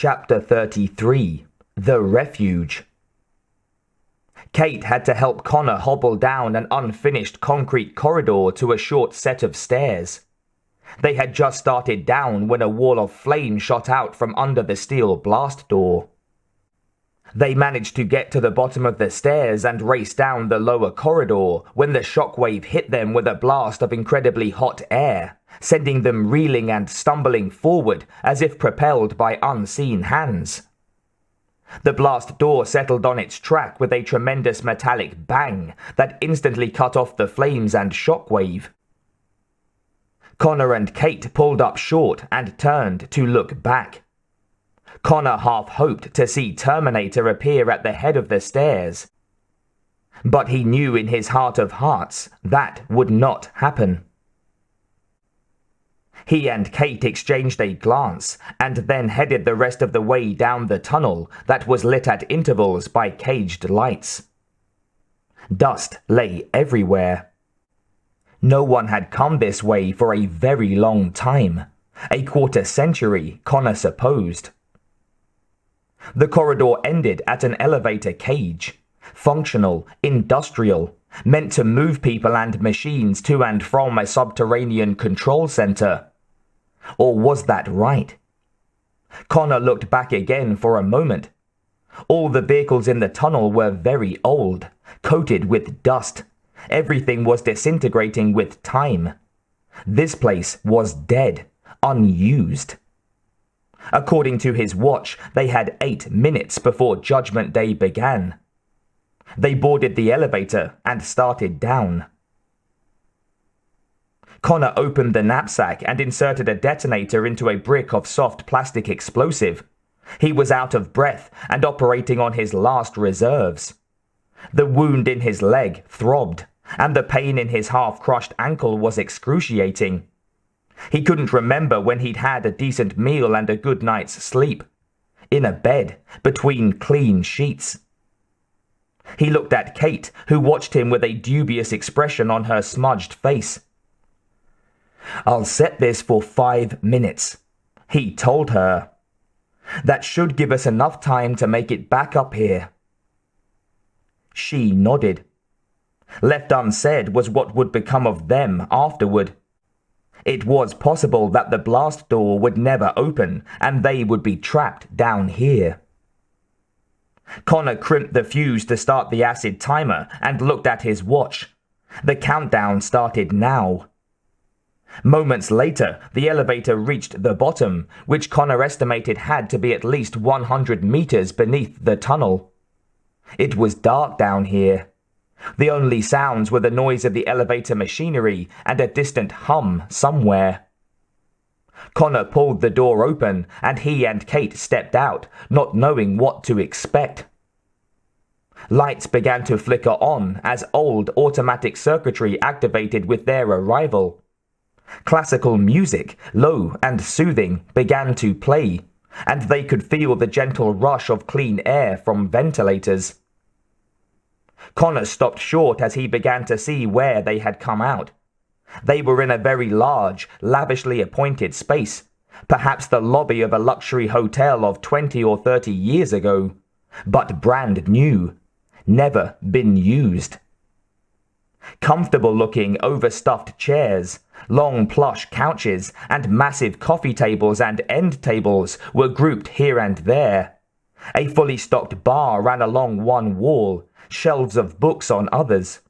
Chapter 33. The Refuge. Kate had to help Connor hobble down an unfinished concrete corridor to a short set of stairs. They had just started down when a wall of flame shot out from under the steel blast door. They managed to get to the bottom of the stairs and race down the lower corridor when the shockwave hit them with a blast of incredibly hot air, sending them reeling and stumbling forward as if propelled by unseen hands. The blast door settled on its track with a tremendous metallic bang that instantly cut off the flames and shockwave. Connor and Kate pulled up short and turned to look back. Connor half hoped to see Terminator appear at the head of the stairs, but he knew in his heart of hearts that would not happen. He and Kate exchanged a glance and then headed the rest of the way down the tunnel that was lit at intervals by caged lights. Dust lay everywhere. No one had come this way for a very long time, a quarter century, Connor supposed. The corridor ended at an elevator cage, functional, industrial, meant to move people and machines to and from a subterranean control center. Or was that right? Connor looked back again for a moment. All the vehicles in the tunnel were very old, coated with dust. Everything was disintegrating with time. This place was dead, unused. According to his watch, they had 8 minutes before Judgment Day began. They boarded the elevator and started down. Connor opened the knapsack and inserted a detonator into a brick of soft plastic explosive. He was out of breath and operating on his last reserves. The wound in his leg throbbed, and the pain in his half-crushed ankle was excruciating. He couldn't remember when he'd had a decent meal and a good night's sleep. In a bed, between clean sheets. He looked at Kate, who watched him with a dubious expression on her smudged face. "I'll set this for 5 minutes," he told her. "That should give us enough time to make it back up here." She nodded. Left unsaid was what would become of them afterward. It was possible that the blast door would never open and they would be trapped down here. Connor crimped the fuse to start the acid timer and looked at his watch. The countdown started now. Moments later, the elevator reached the bottom, which Connor estimated had to be at least 100 meters beneath the tunnel. It was dark down here. The only sounds were the noise of the elevator machinery and a distant hum somewhere. Connor pulled the door open, and he and Kate stepped out, not knowing what to expect. Lights began to flicker on as old automatic circuitry activated with their arrival. Classical music, low and soothing, began to play, and they could feel the gentle rush of clean air from ventilators. Connor stopped short as he began to see where they had come out. They were in a very large, lavishly appointed space, perhaps the lobby of a luxury hotel of 20 or 30 years ago, but brand new, never been used. Comfortable-looking, overstuffed chairs, long plush couches, and massive coffee tables and end tables were grouped here and there. A fully stocked bar ran along one wall, shelves of books on others.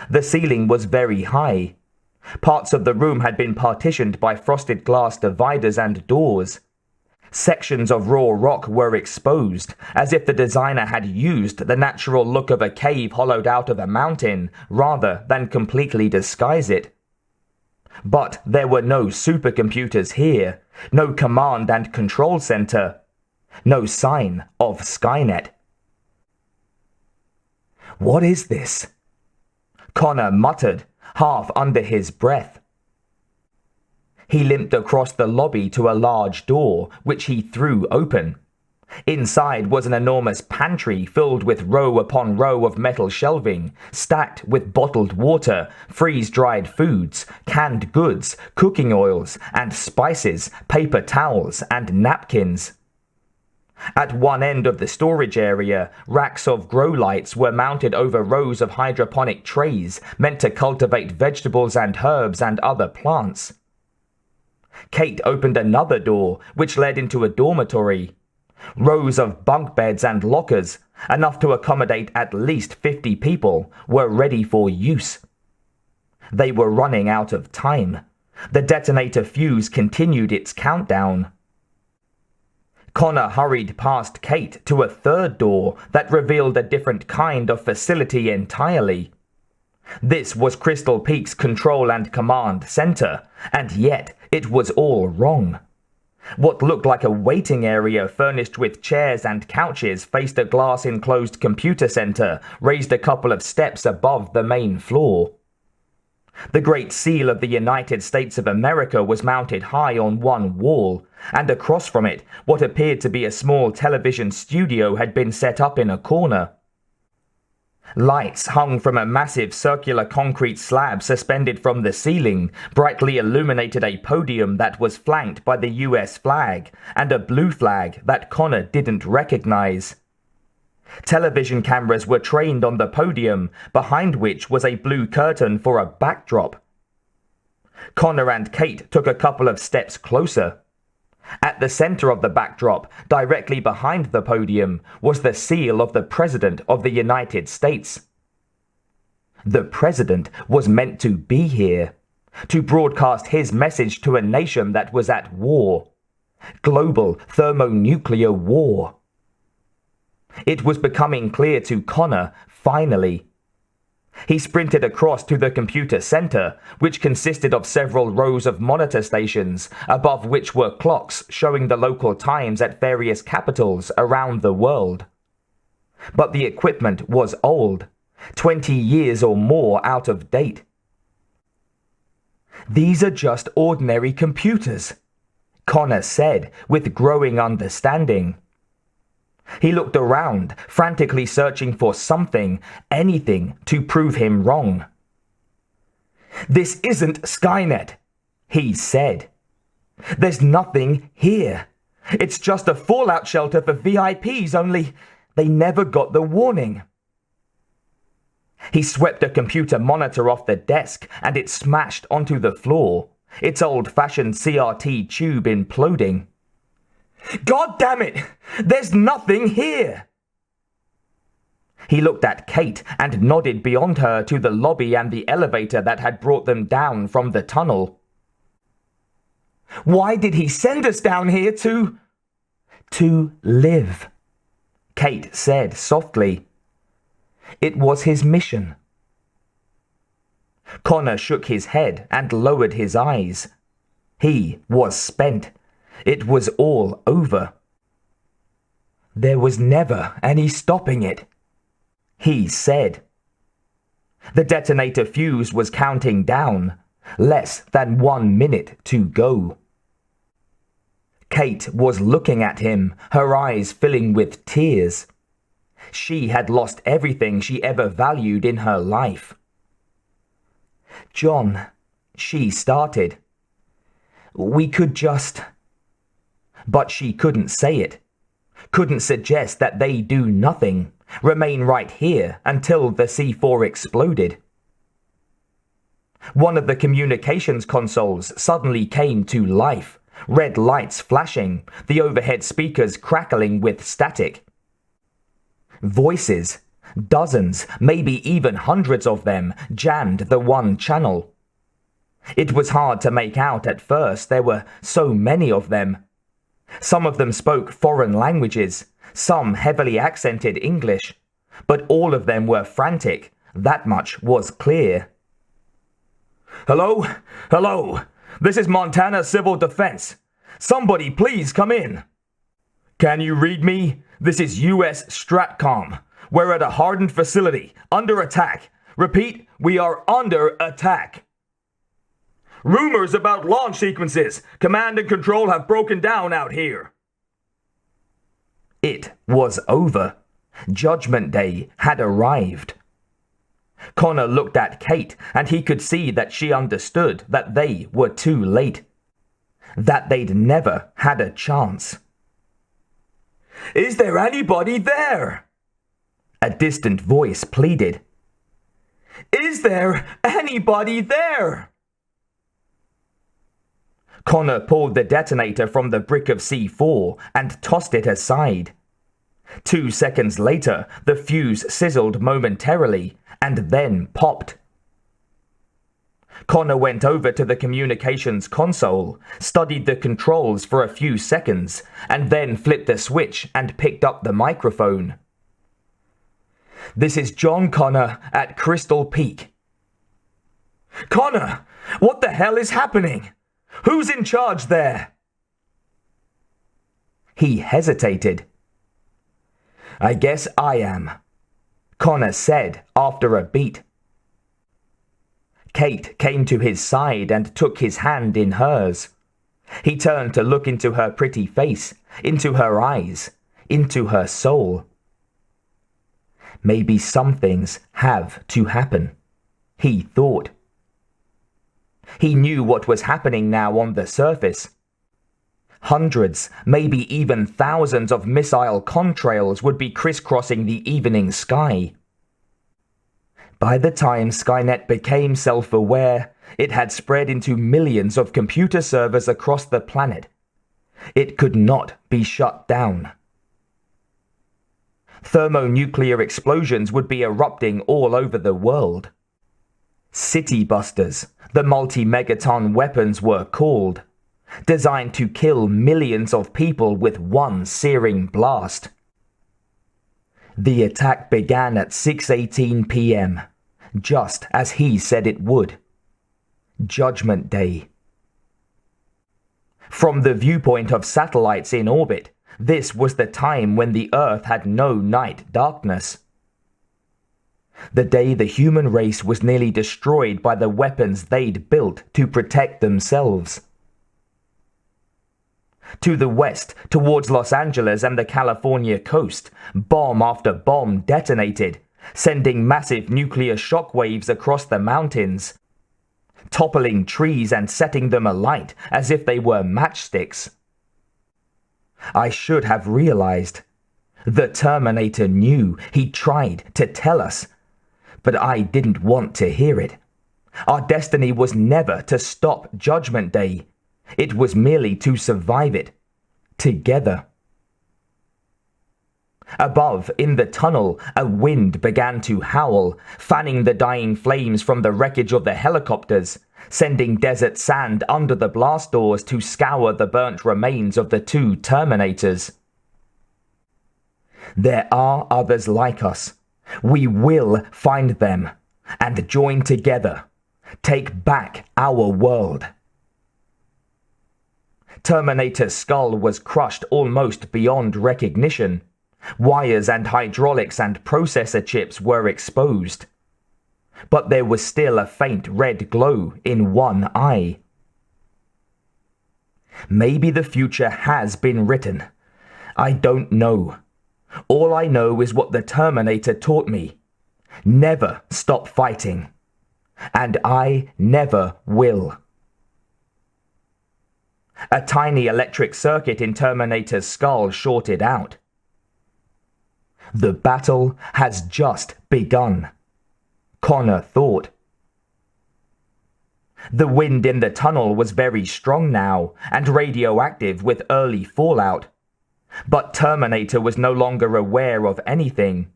The ceiling was very high. Parts of the room had been partitioned by frosted glass dividers and doors. Sections of raw rock were exposed, as if the designer had used the natural look of a cave hollowed out of a mountain, rather than completely disguise it. But there were no supercomputers here, no command and control center, no sign of Skynet. "What is this?" Connor muttered, half under his breath. He limped across the lobby to a large door, which he threw open. Inside was an enormous pantry filled with row upon row of metal shelving, stacked with bottled water, freeze-dried foods, canned goods, cooking oils and spices, paper towels and napkins. At one end of the storage area, racks of grow lights were mounted over rows of hydroponic trays meant to cultivate vegetables and herbs and other plants. Kate opened another door, which led into a dormitory. Rows of bunk beds and lockers, enough to accommodate at least 50 people, were ready for use. They were running out of time. The detonator fuse continued its countdown. Connor hurried past Kate to a third door that revealed a different kind of facility entirely. This was Crystal Peak's control and command center, and yet it was all wrong. What looked like a waiting area furnished with chairs and couches faced a glass-enclosed computer center raised a couple of steps above the main floor. The Great Seal of the United States of America was mounted high on one wall, and across from it, what appeared to be a small television studio had been set up in a corner. Lights hung from a massive circular concrete slab suspended from the ceiling brightly illuminated a podium that was flanked by the US flag and a blue flag that Connor didn't recognize. Television cameras were trained on the podium, behind which was a blue curtain for a backdrop. Connor and Kate took a couple of steps closer. At the center of the backdrop, directly behind the podium, was the seal of the President of the United States. The President was meant to be here, to broadcast his message to a nation that was at war. Global thermonuclear war. It was becoming clear to Connor, finally. He sprinted across to the computer center, which consisted of several rows of monitor stations, above which were clocks showing the local times at various capitals around the world. But the equipment was old, 20 years or more out of date. "These are just ordinary computers," Connor said with growing understanding. He looked around, frantically searching for something, anything, to prove him wrong. "This isn't Skynet," he said. "There's nothing here. It's just a fallout shelter for VIPs, only they never got the warning." He swept a computer monitor off the desk and it smashed onto the floor, its old-fashioned CRT tube imploding. "God damn it! There's nothing here!" He looked at Kate and nodded beyond her to the lobby and the elevator that had brought them down from the tunnel. "Why did he send us down here to live?" Kate said softly. "It was his mission." Connor shook his head and lowered his eyes. He was spent. It was all over. "There was never any stopping it," he said. The detonator fuse was counting down, less than 1 minute to go. Kate was looking at him, her eyes filling with tears. She had lost everything she ever valued in her life. "John," she started, "we could just..." But she couldn't say it, couldn't suggest that they do nothing, remain right here until the C4 exploded. One of the communications consoles suddenly came to life, red lights flashing, the overhead speakers crackling with static. Voices, dozens, maybe even hundreds of them, jammed the one channel. It was hard to make out at first, there were so many of them. Some of them spoke foreign languages, some heavily accented English, but all of them were frantic, that much was clear. "Hello? Hello? This is Montana Civil Defense. Somebody please come in. Can you read me? This is US Stratcom. We're at a hardened facility, under attack. Repeat, we are under attack. Rumors about launch sequences. Command and control have broken down out here." It was over. Judgment Day had arrived. Connor looked at Kate, and he could see that she understood that they were too late. That they'd never had a chance. Is there anybody there? A distant voice pleaded. Is there anybody there? Connor pulled the detonator from the brick of C4 and tossed it aside. 2 seconds later, the fuse sizzled momentarily and then popped. Connor went over to the communications console, studied the controls for a few seconds, and then flipped the switch and picked up the microphone. This is John Connor at Crystal Peak. Connor, what the hell is happening? Who's in charge there? He hesitated. I guess I am, Connor said after a beat. Kate came to his side and took his hand in hers. He turned to look into her pretty face, into her eyes, into her soul. Maybe some things have to happen, he thought. He knew what was happening now on the surface. Hundreds, maybe even thousands of missile contrails would be crisscrossing the evening sky. By the time Skynet became self-aware, it had spread into millions of computer servers across the planet. It could not be shut down. Thermonuclear explosions would be erupting all over the world. City busters, the multi-megaton weapons were called, designed to kill millions of people with one searing blast. The attack began at 6:18 p.m., just as he said it would. Judgment Day. From the viewpoint of satellites in orbit, this was the time when the Earth had no night darkness. The day the human race was nearly destroyed by the weapons they'd built to protect themselves. To the west, towards Los Angeles and the California coast, bomb after bomb detonated, sending massive nuclear shockwaves across the mountains, toppling trees and setting them alight as if they were matchsticks. I should have realized. The Terminator knew. He tried to tell us. But I didn't want to hear it. Our destiny was never to stop Judgment Day. It was merely to survive it. Together. Above, in the tunnel, a wind began to howl, fanning the dying flames from the wreckage of the helicopters, sending desert sand under the blast doors to scour the burnt remains of the 2 Terminators. There are others like us. We will find them, and join together. Take back our world. Terminator's skull was crushed almost beyond recognition. Wires and hydraulics and processor chips were exposed. But there was still a faint red glow in one eye. Maybe the future has been written. I don't know. All I know is what the Terminator taught me. Never stop fighting. And I never will. A tiny electric circuit in Terminator's skull shorted out. The battle has just begun, Connor thought. The wind in the tunnel was very strong now and radioactive with early fallout. But Terminator was no longer aware of anything.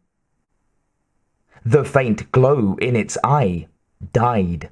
The faint glow in its eye died.